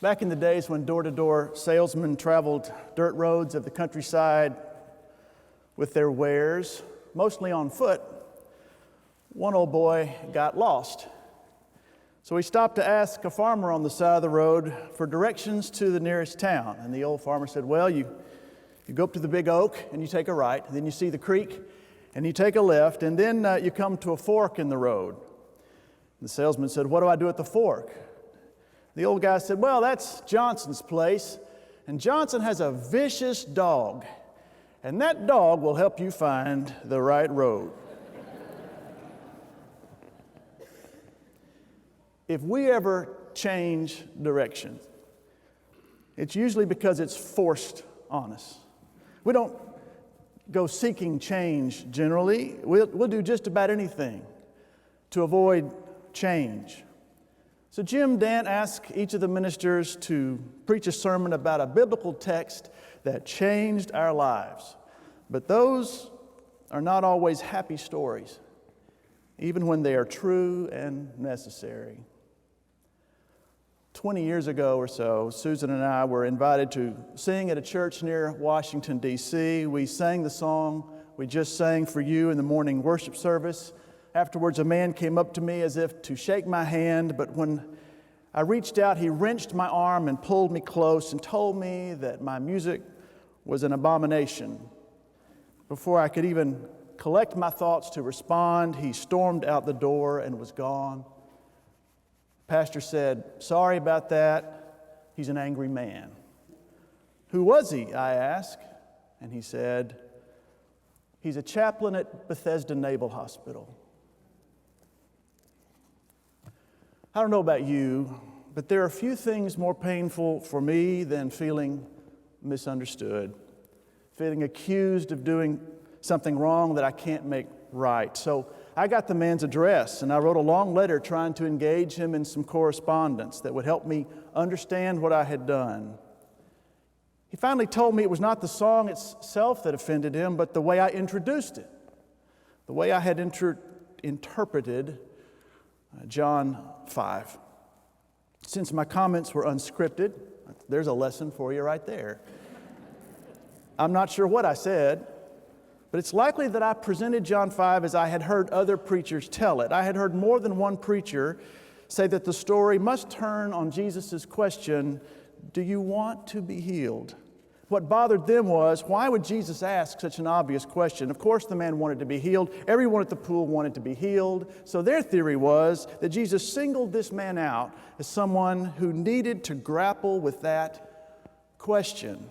Back in the days when door-to-door salesmen traveled dirt roads of the countryside with their wares, mostly on foot, one old boy got lost. So he stopped to ask a farmer on the side of the road for directions to the nearest town. And the old farmer said, well, you go up to the big oak and you take a right, and then you see the creek and you take a left, and then you come to a fork in the road. The salesman said, what do I do at the fork? The old guy said, well, that's Johnson's place, and Johnson has a vicious dog, and that dog will help you find the right road. If we ever change direction, it's usually because it's forced on us. We don't go seeking change generally. We'll do just about anything to avoid change. So Jim Dant asked each of the ministers to preach a sermon about a biblical text that changed our lives. But those are not always happy stories, even when they are true and necessary. 20 years ago or so, Susan and I were invited to sing at a church near Washington, D.C. We sang the song we just sang for you in the morning worship service. Afterwards, a man came up to me as if to shake my hand, but when I reached out, he wrenched my arm and pulled me close and told me that my music was an abomination. Before I could even collect my thoughts to respond, he stormed out the door and was gone. The pastor said, sorry about that. He's an angry man. Who was he? I asked. And he said, he's a chaplain at Bethesda Naval Hospital. I don't know about you, but there are few things more painful for me than feeling misunderstood, feeling accused of doing something wrong that I can't make right. So I got the man's address, and I wrote a long letter trying to engage him in some correspondence that would help me understand what I had done. He finally told me it was not the song itself that offended him, but the way I introduced it, the way I had interpreted John 5. Since my comments were unscripted, there's a lesson for you right there. I'm not sure what I said, but it's likely that I presented John 5 as I had heard other preachers tell it. I had heard more than one preacher say that the story must turn on Jesus' question, do you want to be healed? What bothered them was, why would Jesus ask such an obvious question? Of course the man wanted to be healed. Everyone at the pool wanted to be healed. So their theory was that Jesus singled this man out as someone who needed to grapple with that question.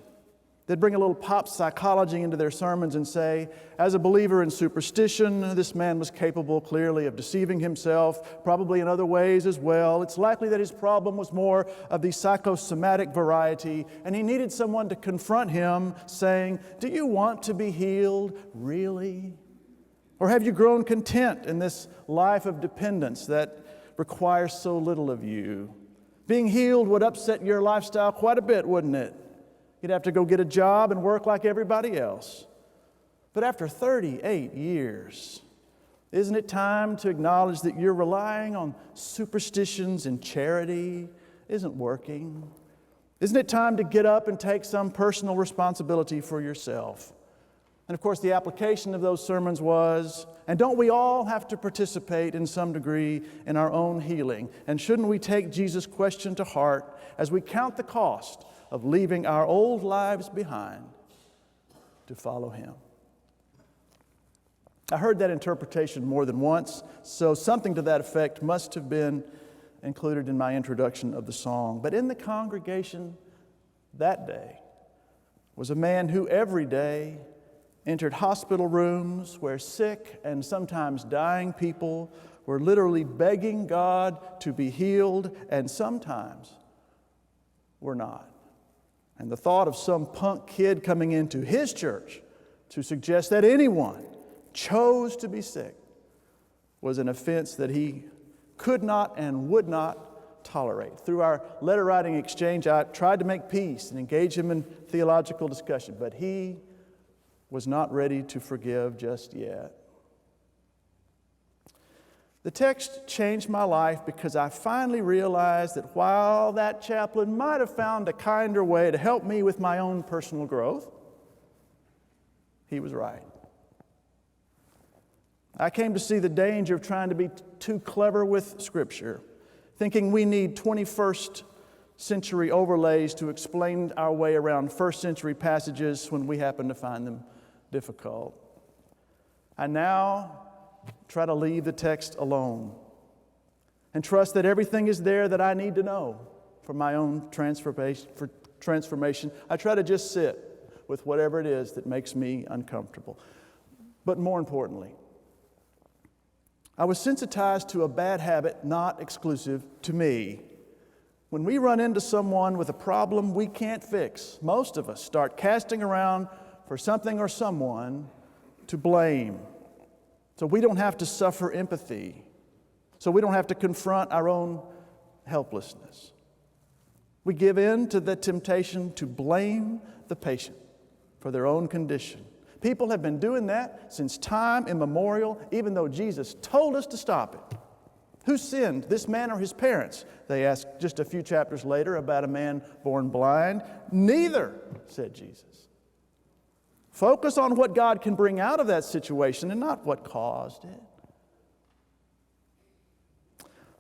They'd bring a little pop psychology into their sermons and say, as a believer in superstition, this man was capable clearly of deceiving himself, probably in other ways as well. It's likely that his problem was more of the psychosomatic variety, and he needed someone to confront him, saying, do you want to be healed, really? Or have you grown content in this life of dependence that requires so little of you? Being healed would upset your lifestyle quite a bit, wouldn't it? You'd have to go get a job and work like everybody else. But after 38 years, isn't it time to acknowledge that you're relying on superstitions and charity isn't working? Isn't it time to get up and take some personal responsibility for yourself? And of course, the application of those sermons was, and don't we all have to participate in some degree in our own healing? And shouldn't we take Jesus' question to heart as we count the cost of leaving our old lives behind to follow Him? I heard that interpretation more than once, so something to that effect must have been included in my introduction of the song. But in the congregation that day was a man who every day entered hospital rooms where sick and sometimes dying people were literally begging God to be healed, and sometimes were not. And the thought of some punk kid coming into his church to suggest that anyone chose to be sick was an offense that he could not and would not tolerate. Through our letter writing exchange, I tried to make peace and engage him in theological discussion, but he was not ready to forgive just yet. The text changed my life because I finally realized that while that chaplain might have found a kinder way to help me with my own personal growth, he was right. I came to see the danger of trying to be too clever with Scripture, thinking we need 21st century overlays to explain our way around first century passages when we happen to find them difficult. I now try to leave the text alone and trust that everything is there that I need to know for my own transformation. I try to just sit with whatever it is that makes me uncomfortable. But more importantly, I was sensitized to a bad habit not exclusive to me. When we run into someone with a problem we can't fix, most of us start casting around for something or someone to blame. So we don't have to suffer empathy. So we don't have to confront our own helplessness. We give in to the temptation to blame the patient for their own condition. People have been doing that since time immemorial, even though Jesus told us to stop it. Who sinned, this man or his parents? They asked just a few chapters later about a man born blind. Neither, said Jesus. Focus on what God can bring out of that situation and not what caused it.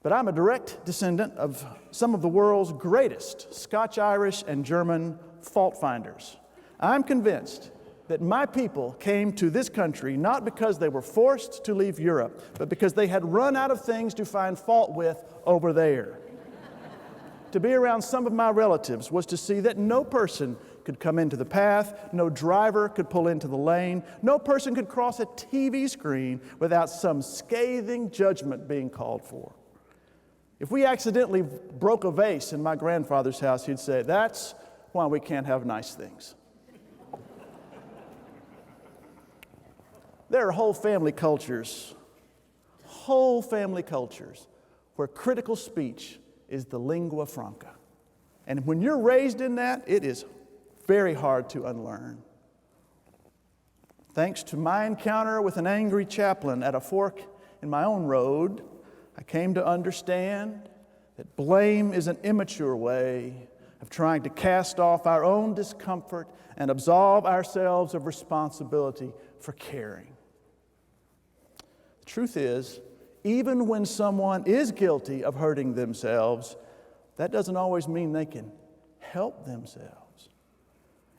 But I'm a direct descendant of some of the world's greatest Scotch-Irish and German fault finders. I'm convinced that my people came to this country not because they were forced to leave Europe, but because they had run out of things to find fault with over there. To be around some of my relatives was to see that no person could come into the path, no driver could pull into the lane, no person could cross a TV screen without some scathing judgment being called for. If we accidentally broke a vase in my grandfather's house, he'd say, "That's why we can't have nice things." There are whole family cultures where critical speech is the lingua franca. And when you're raised in that, it is very hard to unlearn. Thanks to my encounter with an angry chaplain at a fork in my own road, I came to understand that blame is an immature way of trying to cast off our own discomfort and absolve ourselves of responsibility for caring. The truth is, even when someone is guilty of hurting themselves, that doesn't always mean they can help themselves.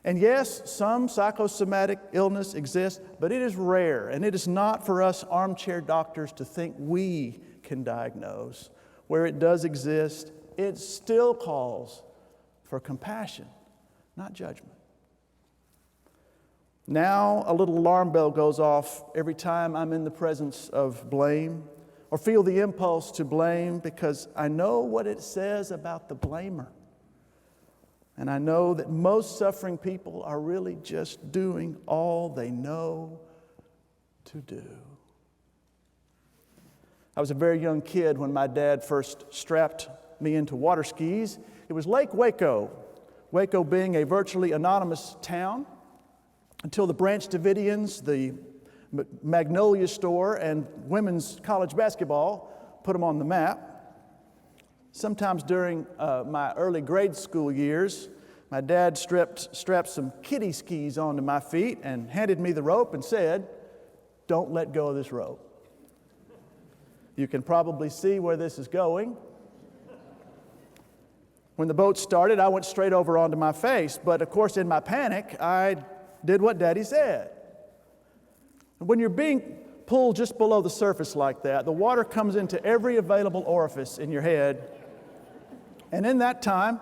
And yes, some psychosomatic illness exists, but it is rare, and it is not for us armchair doctors to think we can diagnose. Where it does exist, it still calls for compassion, not judgment. Now, a little alarm bell goes off every time I'm in the presence of blame or feel the impulse to blame, because I know what it says about the blamer. And I know that most suffering people are really just doing all they know to do. I was a very young kid when my dad first strapped me into water skis. It was Lake Waco, Waco being a virtually anonymous town until the Branch Davidians, the Magnolia store, and women's college basketball put them on the map. Sometimes during my early grade school years, my dad strapped some kiddie skis onto my feet and handed me the rope and said, "Don't let go of this rope." You can probably see where this is going. When the boat started, I went straight over onto my face, but of course in my panic, I did what Daddy said. When you're being pulled just below the surface like that, the water comes into every available orifice in your head. And in that time,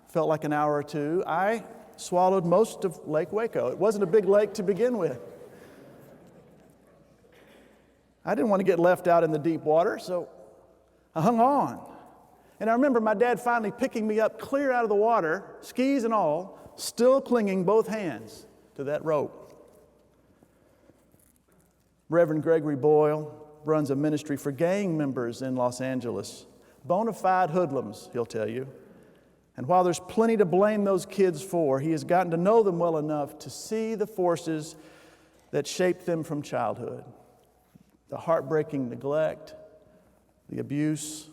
felt like an hour or two, I swallowed most of Lake Waco. It wasn't a big lake to begin with. I didn't want to get left out in the deep water, so I hung on. And I remember my dad finally picking me up clear out of the water, skis and all, still clinging both hands to that rope. Reverend Gregory Boyle runs a ministry for gang members in Los Angeles. Bona fide hoodlums, he'll tell you. And while there's plenty to blame those kids for, he has gotten to know them well enough to see the forces that shaped them from childhood. The heartbreaking neglect, the abuse,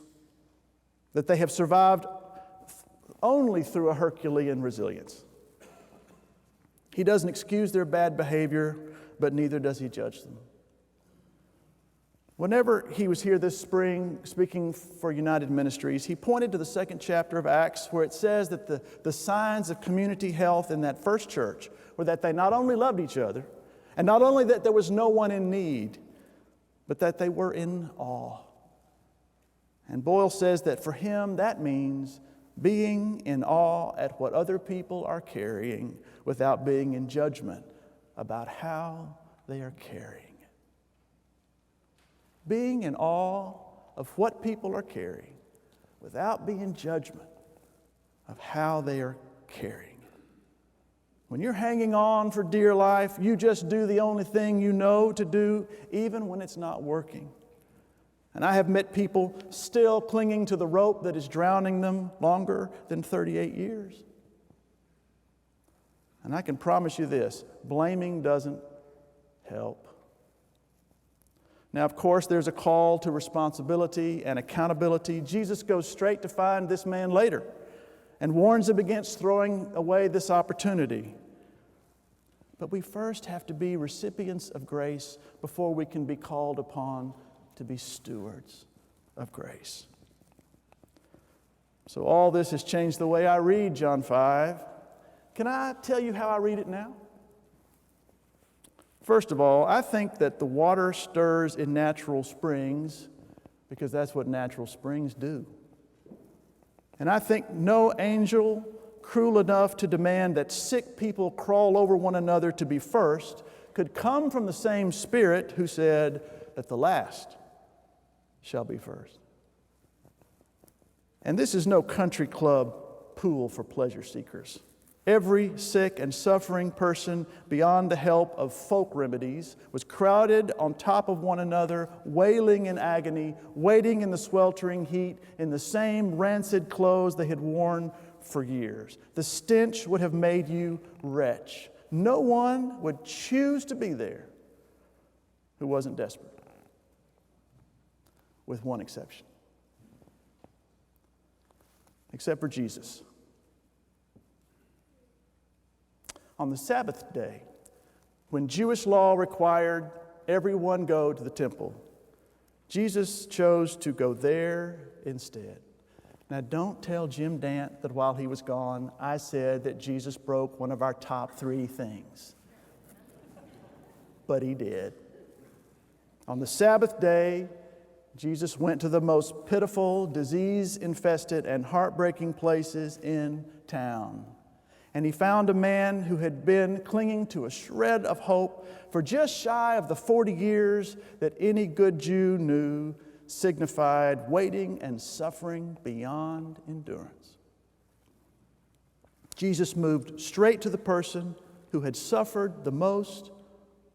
that they have survived only through a Herculean resilience. He doesn't excuse their bad behavior, but neither does he judge them. Whenever he was here this spring speaking for United Ministries, he pointed to the 2nd chapter of Acts where it says that the signs of community health in that first church were that they not only loved each other, and not only that there was no one in need, but that they were in awe. And Boyle says that for him that means being in awe at what other people are carrying without being in judgment about how they are carrying. Being in awe of what people are carrying without being in judgment of how they are carrying. When you're hanging on for dear life, you just do the only thing you know to do, even when it's not working. And I have met people still clinging to the rope that is drowning them longer than 38 years. And I can promise you this, blaming doesn't help. Now, of course, there's a call to responsibility and accountability. Jesus goes straight to find this man later and warns him against throwing away this opportunity. But we first have to be recipients of grace before we can be called upon to be stewards of grace. So all this has changed the way I read John 5. Can I tell you how I read it now? First of all, I think that the water stirs in natural springs because that's what natural springs do. And I think no angel cruel enough to demand that sick people crawl over one another to be first could come from the same Spirit who said that the last shall be first. And this is no country club pool for pleasure seekers. Every sick and suffering person, beyond the help of folk remedies, was crowded on top of one another, wailing in agony, waiting in the sweltering heat, in the same rancid clothes they had worn for years. The stench would have made you wretch. No one would choose to be there who wasn't desperate, with one exception. Except for Jesus. On the Sabbath day, when Jewish law required everyone go to the temple, Jesus chose to go there instead. Now, don't tell Jim Dant that while he was gone, I said that Jesus broke one of our top 3 things. But he did. On the Sabbath day, Jesus went to the most pitiful, disease-infested, and heartbreaking places in town. And he found a man who had been clinging to a shred of hope for just shy of the 40 years that any good Jew knew signified waiting and suffering beyond endurance. Jesus moved straight to the person who had suffered the most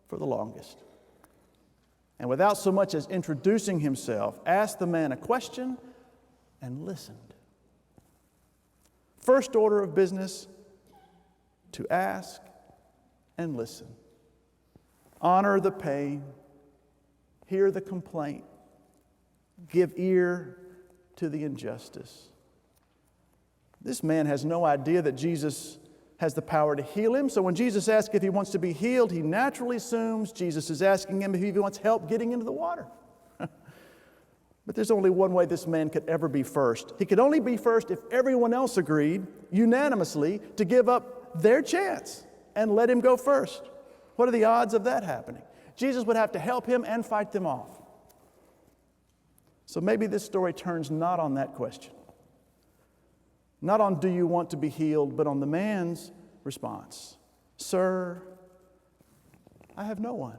for the longest. And without so much as introducing himself, asked the man a question and listened. First order of business, to ask and listen. Honor the pain, hear the complaint, give ear to the injustice. This man has no idea that Jesus has the power to heal him, so when Jesus asks if he wants to be healed, he naturally assumes Jesus is asking him if he wants help getting into the water. But there's only one way this man could ever be first. He could only be first if everyone else agreed unanimously to give up their chance and let him go first. What are the odds of that happening? Jesus would have to help him and fight them off. So maybe this story turns not on that question. Not on do you want to be healed, but on the man's response. Sir, I have no one.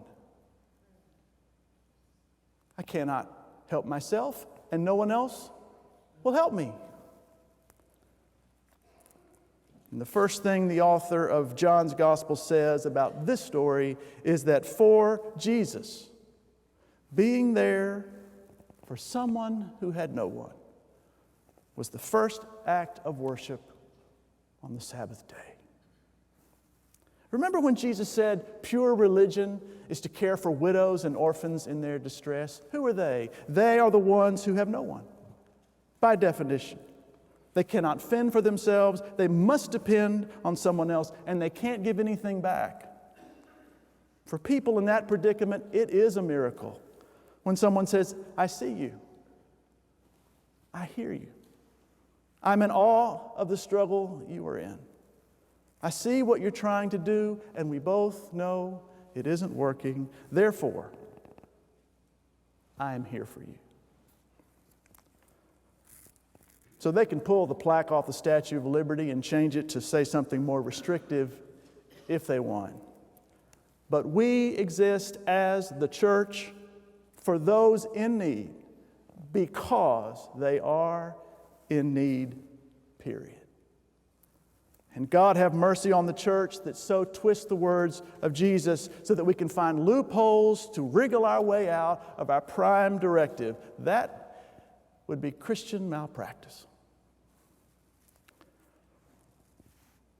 I cannot help myself, and no one else will help me. And the first thing the author of John's Gospel says about this story is that for Jesus, being there for someone who had no one was the first act of worship on the Sabbath day. Remember when Jesus said pure religion is to care for widows and orphans in their distress? Who are they? They are the ones who have no one, by definition. They cannot fend for themselves. They must depend on someone else, and they can't give anything back. For people in that predicament, it is a miracle when someone says, I see you. I hear you. I'm in awe of the struggle you are in. I see what you're trying to do, and we both know it isn't working. Therefore, I am here for you. So they can pull the plaque off the Statue of Liberty and change it to say something more restrictive if they want. But we exist as the church for those in need because they are in need, period. And God have mercy on the church that so twists the words of Jesus so that we can find loopholes to wriggle our way out of our prime directive. That would be Christian malpractice.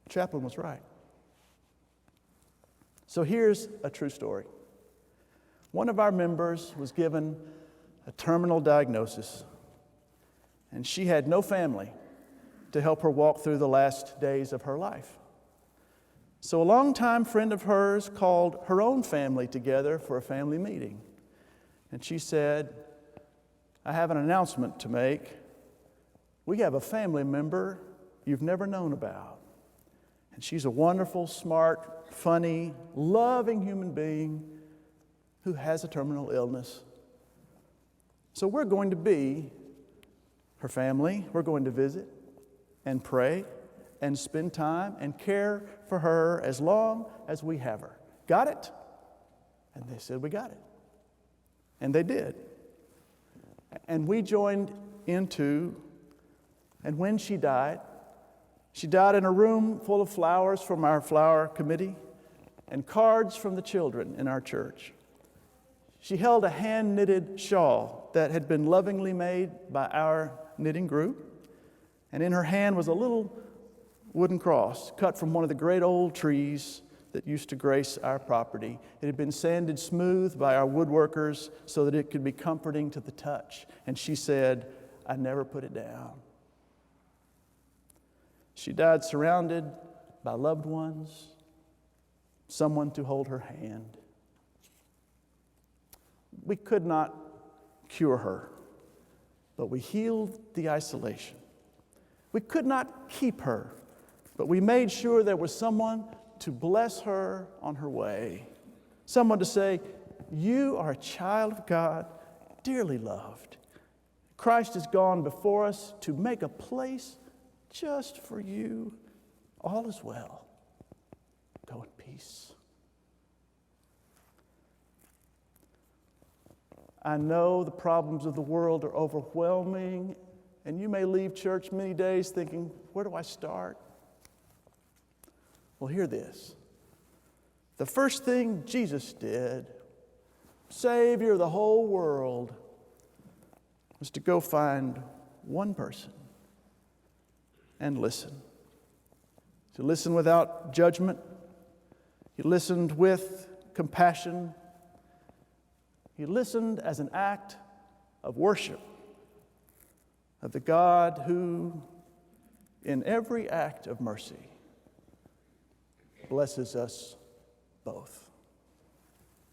Chaplain was right. So here's a true story. One of our members was given a terminal diagnosis, and she had no family to help her walk through the last days of her life. So a longtime friend of hers called her own family together for a family meeting. And she said, I have an announcement to make. We have a family member you've never known about. And she's a wonderful, smart, funny, loving human being who has a terminal illness. So we're going to be her family. We're going to visit and pray and spend time and care for her as long as we have her. Got it? And they said, we got it. And they did. And we joined into, and when she died in a room full of flowers from our flower committee and cards from the children in our church. She held a hand-knitted shawl that had been lovingly made by our knitting group, and in her hand was a little wooden cross cut from one of the great old trees that used to grace our property. It had been sanded smooth by our woodworkers so that it could be comforting to the touch. And she said, I never put it down. She died surrounded by loved ones, someone to hold her hand. We could not cure her, but we healed the isolation. We could not keep her, but we made sure there was someone to bless her on her way. Someone to say, you are a child of God, dearly loved. Christ has gone before us to make a place just for you. All is well. Go in peace. I know the problems of the world are overwhelming, and you may leave church many days thinking, where do I start? Well, hear this. The first thing Jesus did, Savior of the whole world, was to go find one person and listen. To listen without judgment. He listened with compassion. He listened as an act of worship of the God who, in every act of mercy, blesses us both.